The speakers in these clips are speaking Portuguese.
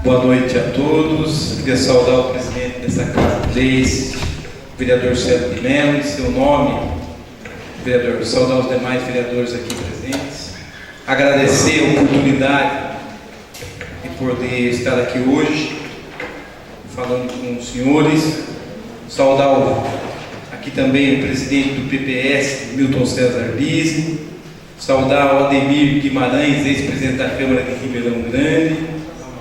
Boa noite a todos. Queria saudar o presidente dessa Casa de Leis, o vereador Célio de Mello, em seu nome, vereador, saudar os demais vereadores aqui presentes, agradecer a oportunidade de poder estar aqui hoje, falando com os senhores, saudar aqui também o presidente do PPS, Milton César Bise, saudar o Ademir Guimarães, ex-presidente da Câmara de Ribeirão Grande,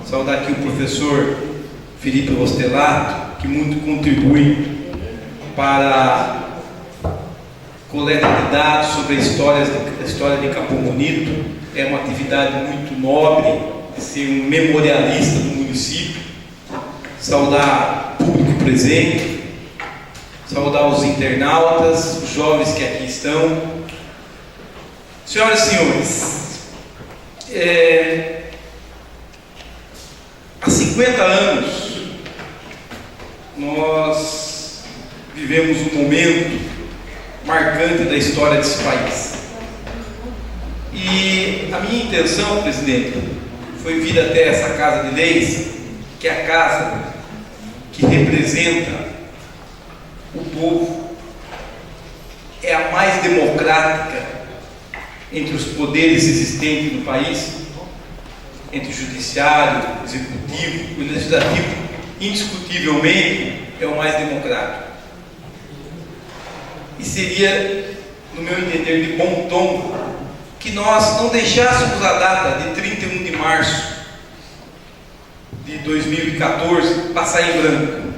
saudar aqui o professor Felipe Rostelato, que muito contribui para a coleta de dados sobre a história de Capão Bonito. É uma atividade muito nobre de ser um memorialista do município. Saudar o público presente, saudar os internautas, os jovens que aqui estão. Senhoras e senhores, há 50 anos nós vivemos um momento marcante da história desse país. E a minha intenção, presidente, foi vir até essa Casa de Leis, que é a casa que representa o povo, é a mais democrática entre os poderes existentes no país, entre o judiciário, o executivo, o legislativo, indiscutivelmente é o mais democrático. E seria, no meu entender, de bom tom que nós não deixássemos a data de 31 de março de 2014 passar em branco.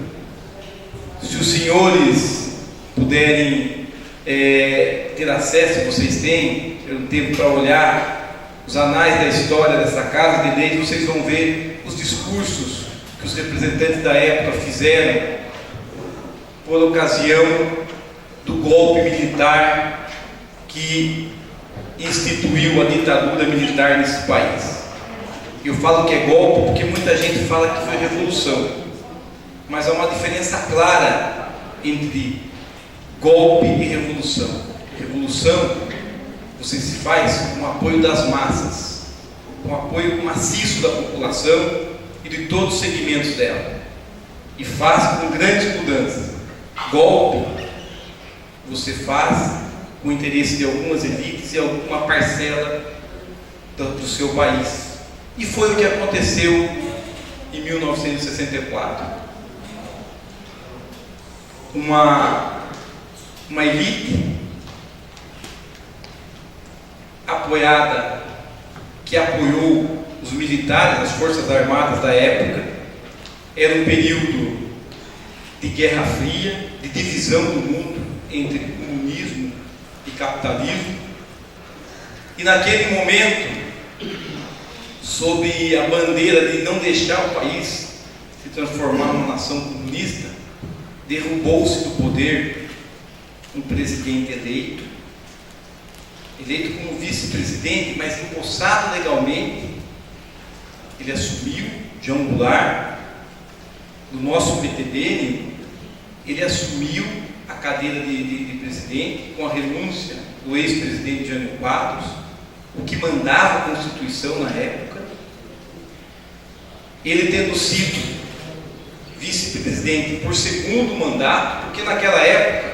Se os senhores puderem ter acesso, vocês têm, eu não tenho para olhar os anais da história dessa Casa de Leis, vocês vão ver os discursos que os representantes da época fizeram por ocasião do golpe militar que instituiu a ditadura militar nesse país. Eu falo que é golpe porque muita gente fala que foi revolução, mas há uma diferença clara entre golpe e revolução. Revolução você se faz com o apoio das massas, com o apoio maciço da população e de todos os segmentos dela, e faz com grandes mudanças. Golpe você faz com o interesse de algumas elites e alguma parcela do seu país, e foi o que aconteceu em 1964. Uma elite apoiada, que apoiou os militares, as forças armadas da época. Era um período de Guerra Fria, de divisão do mundo entre comunismo e capitalismo, e naquele momento, sob a bandeira de não deixar o país se transformar numa nação comunista, derrubou-se do poder um presidente eleito como vice-presidente, mas empossado legalmente. Ele assumiu, João Goulart, do nosso PTB, ele assumiu a cadeira de presidente com a renúncia do ex-presidente Jânio Quadros, o que mandava a Constituição na época. Ele tendo sido vice-presidente por segundo mandato, porque naquela época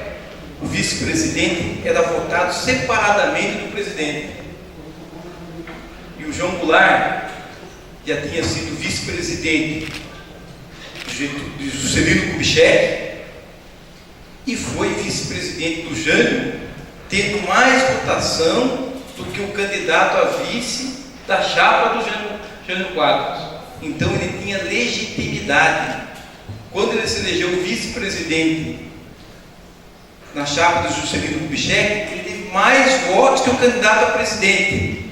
o vice-presidente era votado separadamente do presidente. E o João Goulart já tinha sido vice-presidente de Juscelino Kubitschek e foi vice-presidente do Jânio, tendo mais votação do que o candidato a vice da chapa do Jânio Quadros. Então ele tinha legitimidade. Quando ele se elegeu vice-presidente na chapa do Juscelino Kubitschek, ele teve mais votos que o candidato a presidente.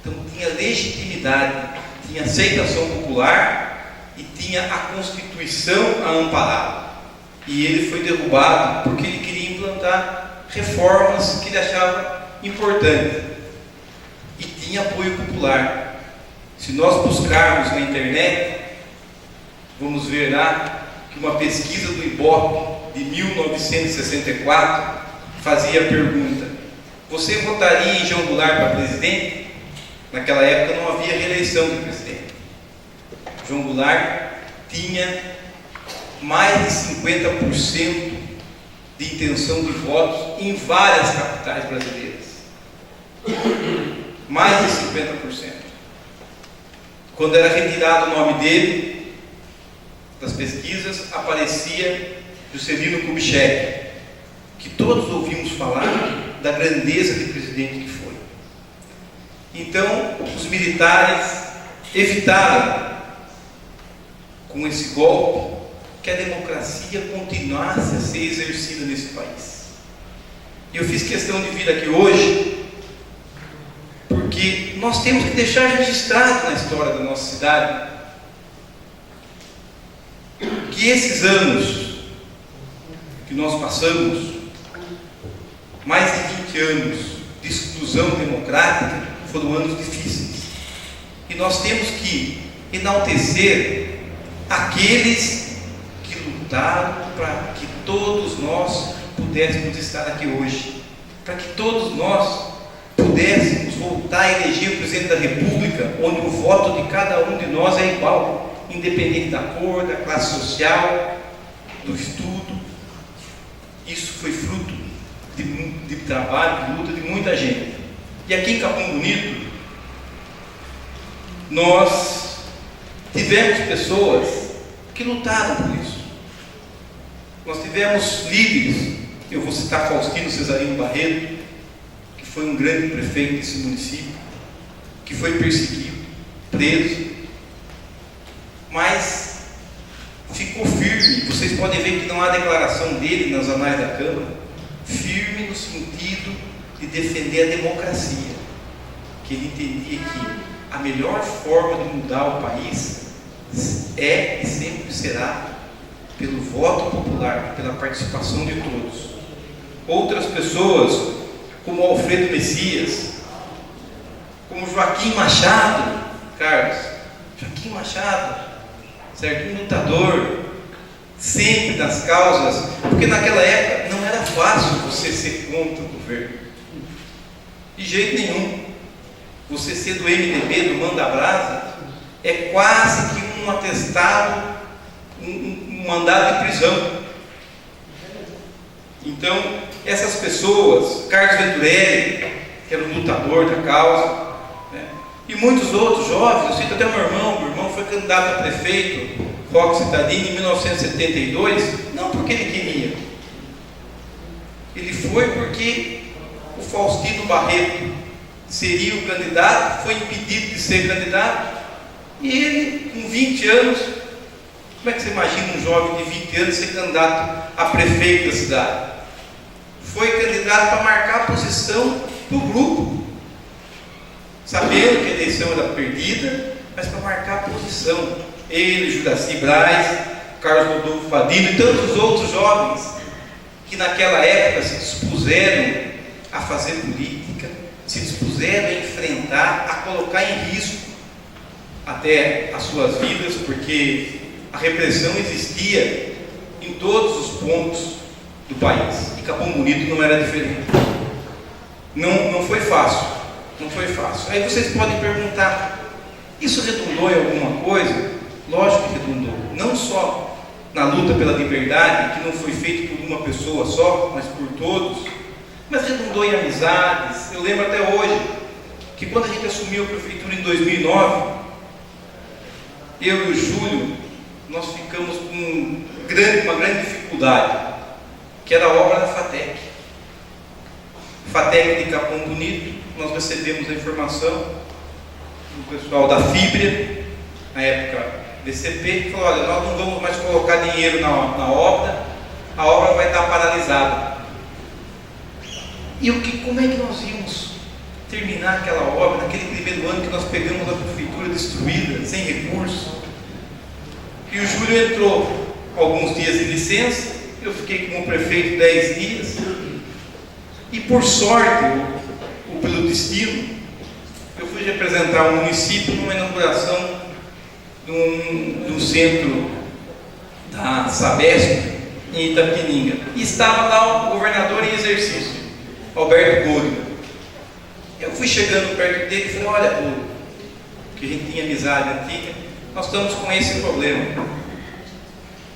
Então tinha legitimidade, tinha aceitação popular e tinha a Constituição a ampará-lo. E ele foi derrubado porque ele queria implantar reformas que ele achava importantes. E tinha apoio popular. Se nós buscarmos na internet, vamos ver lá que uma pesquisa do IBOPE de 1964 fazia a pergunta: você votaria em João Goulart para presidente? Naquela época não havia reeleição de presidente. João Goulart tinha mais de 50% de intenção de votos em várias capitais brasileiras. Mais de 50%. Quando era retirado o nome dele das pesquisas, aparecia Juscelino Kubitschek, que todos ouvimos falar da grandeza de presidente que foi. Então, os militares evitaram, com esse golpe, que a democracia continuasse a ser exercida nesse país. E eu fiz questão de vir aqui hoje, porque nós temos que deixar registrado na história da nossa cidade que esses anos que nós passamos, mais de 20 anos de exclusão democrática, foram anos difíceis. E nós temos que enaltecer aqueles que lutaram para que todos nós pudéssemos estar aqui hoje, para que todos nós pudéssemos voltar a eleger o presidente da República, onde o voto de cada um de nós é igual, independente da cor, da classe social, do estudo. Isso foi fruto de trabalho, de luta de muita gente. E aqui em Capão Bonito, nós tivemos pessoas que lutaram por isso. Nós tivemos líderes, eu vou citar Faustino Cesarino Barreto, que foi um grande prefeito desse município, que foi perseguido, preso, mas ficou firme. Vocês podem ver que não há declaração dele nas anais da Câmara, firme no sentido de defender a democracia, que ele entendia que a melhor forma de mudar o país é e sempre será pelo voto popular, pela participação de todos. Outras pessoas, como Alfredo Messias, como Joaquim Machado, Carlos, Joaquim Machado, certo? Um lutador, sempre nas causas, porque naquela época não era fácil você ser contra o governo, de jeito nenhum. Você ser do MDB, do Manda Brasa, é quase que um atestado, um mandado de prisão. Então, essas pessoas, Carlos Venturelli, que era um lutador da causa, né? E muitos outros jovens, eu cito até meu irmão foi candidato a prefeito, Roque Citadini, em 1972, não porque ele queria, ele foi porque o Faustino Barreto seria o candidato, foi impedido de ser candidato, e ele, com 20 anos, como é que você imagina um jovem de 20 anos ser candidato a prefeito da cidade? Foi candidato para marcar a posição do grupo, sabendo que a eleição era perdida, mas para marcar a posição. Ele, Juraci Braz, Carlos Rodolfo Fadino e tantos outros jovens que naquela época se dispuseram a fazer política, se dispuseram a enfrentar, a colocar em risco até as suas vidas, porque a repressão existia em todos os pontos do país, e Capão Bonito não era diferente. Não foi fácil, não foi fácil. Aí vocês podem perguntar, isso redundou em alguma coisa? Lógico que redundou, não só na luta pela liberdade, que não foi feito por uma pessoa só, mas por todos, mas redundou em amizades. Eu lembro até hoje, que quando a gente assumiu a prefeitura em 2009, eu e o Júlio, nós ficamos com uma grande dificuldade, que era a obra da FATEC. FATEC de Capão Bonito, nós recebemos a informação do pessoal da Fibria, na época DCP, que falou: olha, nós não vamos mais colocar dinheiro na obra, a obra vai estar paralisada. E como é que nós íamos terminar aquela obra, naquele primeiro ano que nós pegamos a prefeitura destruída, sem recursos? E o Júlio entrou alguns dias de licença, eu fiquei como prefeito 10 dias, e por sorte, ou pelo destino, eu fui representar o município numa inauguração de um centro da Sabesp em Itapininga, e estava lá o governador em exercício, Alberto Goldman. Eu fui chegando perto dele e falei: olha, Goldman, que a gente tinha amizade antiga, nós estamos com esse problema.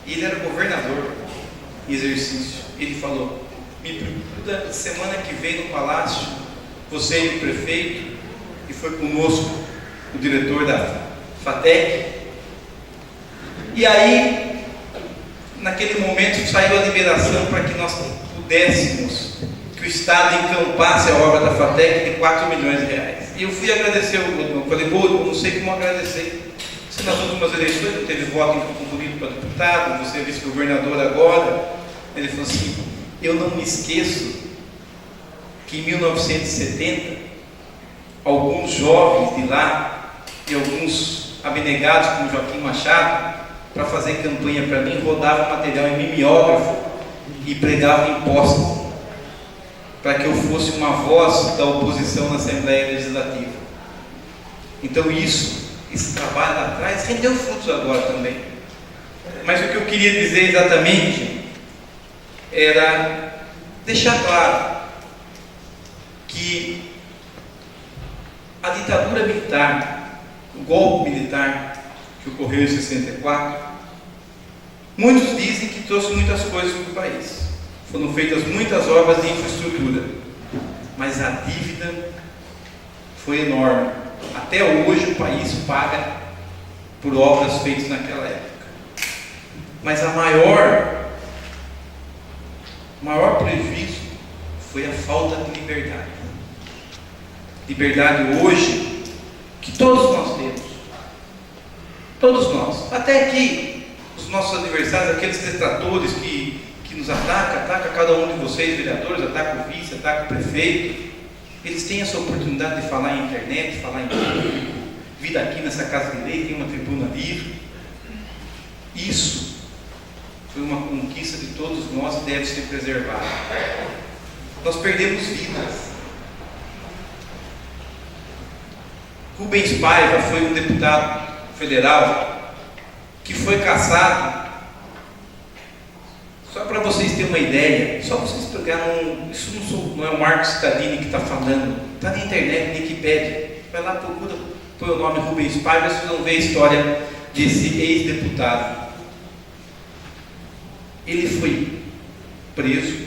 E ele era governador em exercício. Ele falou: me procura semana que vem no palácio, você e o prefeito, e foi conosco o diretor da FATEC. E aí, naquele momento, saiu a liberação para que nós pudéssemos, que o Estado encampasse a obra da FATEC de 4 milhões de reais. E eu fui agradecer o Godinho. Falei: Godinho, não sei como agradecer. Se nas últimas eleições não teve voto em Campo Bonito para deputado, você é vice-governador agora. Ele falou assim: eu não me esqueço que em 1970, alguns jovens de lá e alguns abnegados como Joaquim Machado, para fazer campanha para mim, rodavam material em mimeógrafo e pregavam impostos, para que eu fosse uma voz da oposição na Assembleia Legislativa. Então esse trabalho lá atrás rendeu frutos agora também. Mas o que eu queria dizer exatamente era deixar claro que a ditadura militar, o golpe militar que ocorreu em 64, muitos dizem que trouxe muitas coisas para o país. Foram feitas muitas obras de infraestrutura, mas a dívida foi enorme. Até hoje o país paga por obras feitas naquela época. Mas o maior prejuízo foi a falta de liberdade. Liberdade hoje que todos nós temos. Todos nós. Até que os nossos adversários, aqueles detratores que nos atacam cada um de vocês, vereadores, atacam o vice, atacam o prefeito. Eles têm essa oportunidade de falar em internet, falar em público, vir aqui nessa casa de lei, tem uma tribuna livre. Isso foi uma conquista de todos nós e deve ser preservada. Nós perdemos vidas. Rubens Paiva foi um deputado federal que foi cassado. Só para vocês terem uma ideia, só vocês pegaram, isso não é o Marcos Cittadini que está falando, está na internet, Wikipédia, vai lá, procura, põe o nome Rubens Paiva, vocês vão ver a história desse ex-deputado. Ele foi preso,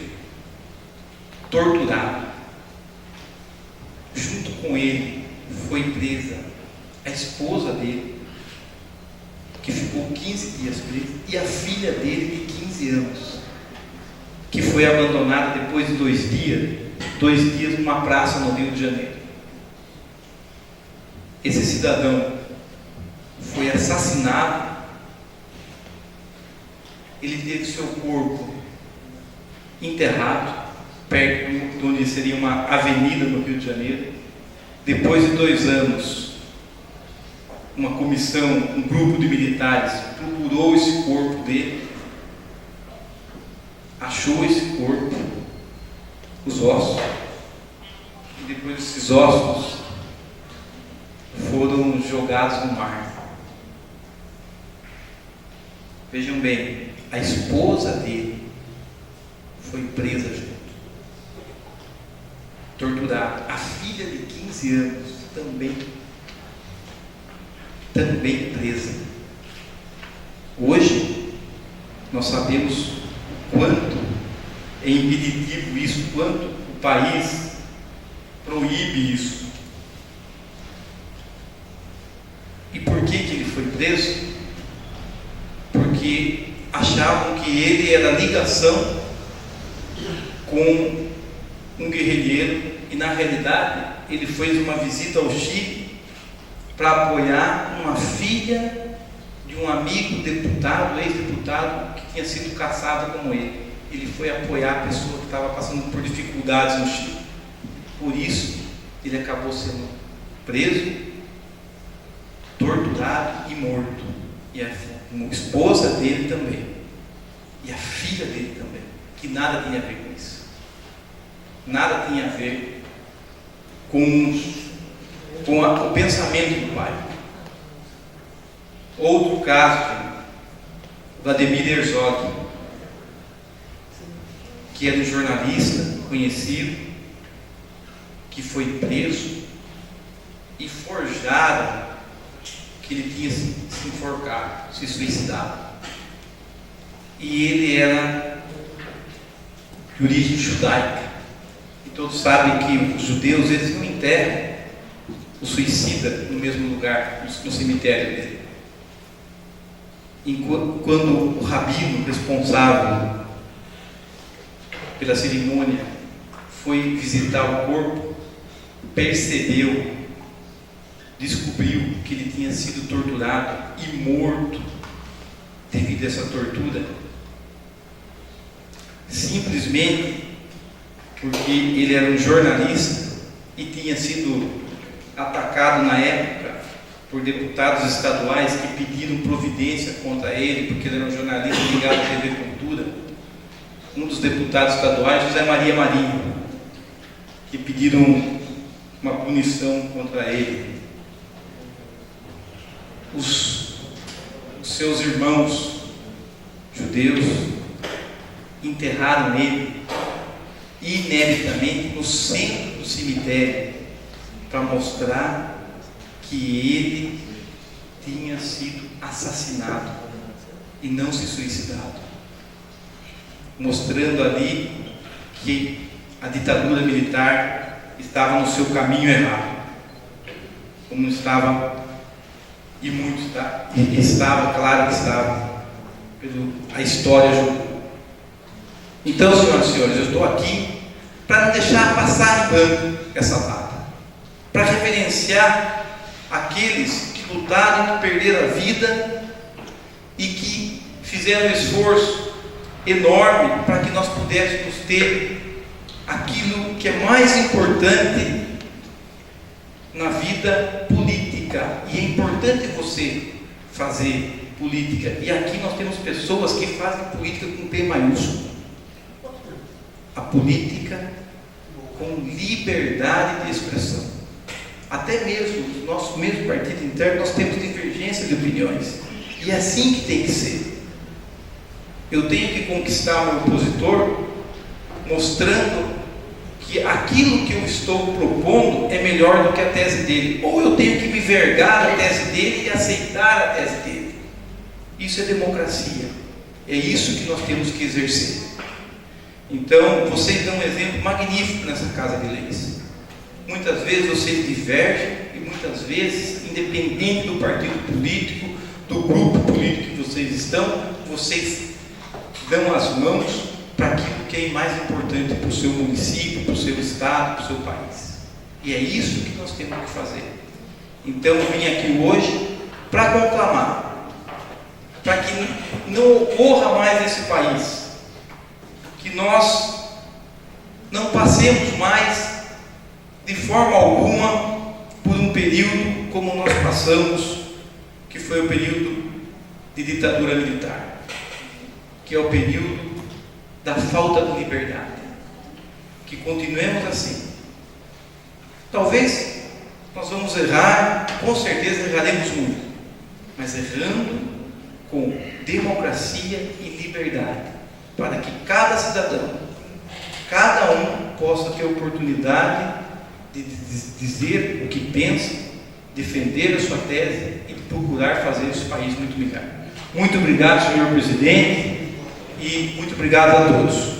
torturado, junto com ele foi presa a esposa dele, que ficou 15 dias presa, e a filha dele de 15 anos, que foi abandonada depois de 2 dias numa praça no Rio de Janeiro. Esse cidadão foi assassinado. Ele teve seu corpo enterrado perto de onde seria uma avenida no Rio de Janeiro. Depois de 2 anos, uma comissão, um grupo de militares procurou esse corpo dele, achou esse corpo, os ossos, e depois esses ossos foram jogados no mar. Vejam bem, a esposa dele foi presa junto, torturada. A filha de 15 anos também presa. Hoje nós sabemos quanto é impeditivo isso, quanto o país proíbe isso. E por que ele foi preso? Porque achavam que ele era ligação com um guerrilheiro, e na realidade ele fez uma visita ao Chile para apoiar uma filha de um amigo deputado, ex-deputado, que tinha sido caçado como ele. Ele foi apoiar a pessoa que estava passando por dificuldades no Chile. Por isso ele acabou sendo preso, torturado e morto. E a esposa dele também, e a filha dele também, que nada tinha a ver com isso, nada tinha a ver com o pensamento do pai. Outro caso, Vladimir Herzog, que era um jornalista conhecido, que foi preso e forjaram que ele tinha se enforcado, se suicidado. E ele era de origem judaica. E todos sabem que os judeus, eles não enterram o suicida no mesmo lugar, no cemitério dele. Quando o rabino responsável pela cerimônia foi visitar o corpo, descobriu que ele tinha sido torturado e morto devido a essa tortura, simplesmente porque ele era um jornalista e tinha sido atacado na época por deputados estaduais que pediram providência contra ele, porque ele era um jornalista ligado à TV Cultura. Um dos deputados estaduais, José Maria Marinho, que pediram uma punição contra ele. Os seus irmãos judeus enterraram ele ineptamente no centro do cemitério, para mostrar que ele tinha sido assassinado e não se suicidado, mostrando ali que a ditadura militar estava no seu caminho errado, como estava, e muito estava, claro que estava, a história julgou. Então, senhoras e senhores, eu estou aqui para não deixar passar em branco essa data, para reverenciar aqueles que lutaram, que perderam a vida e que fizeram um esforço enorme para que nós pudéssemos ter aquilo que é mais importante na vida política. E é importante você fazer política. E aqui nós temos pessoas que fazem política com P maiúsculo. A política com liberdade de expressão. Até mesmo no nosso mesmo partido interno nós temos divergência de opiniões. E é assim que tem que ser. Eu tenho que conquistar o meu opositor mostrando que aquilo que eu estou propondo é melhor do que a tese dele. Ou eu tenho que me vergar a tese dele e aceitar a tese dele. Isso é democracia. É isso que nós temos que exercer. Então, vocês dão um exemplo magnífico nessa Casa de Leis. Muitas vezes vocês divergem e muitas vezes, independente do partido político, do grupo político que vocês estão, vocês dão as mãos para aquilo que é mais importante para o seu município, para o seu estado, para o seu país. E é isso que nós temos que fazer. Então, eu vim aqui hoje para conclamar, para que não ocorra mais nesse país, que nós não passemos mais de forma alguma por um período como nós passamos, que foi o período de ditadura militar, que é o período da falta de liberdade. Que continuemos assim. Talvez nós vamos errar, com certeza erraremos muito, mas errando com democracia e liberdade, para que cada cidadão, cada um possa ter oportunidade de dizer o que pensa, defender a sua tese e procurar fazer esse país muito melhor. Muito obrigado, senhor presidente, e muito obrigado a todos.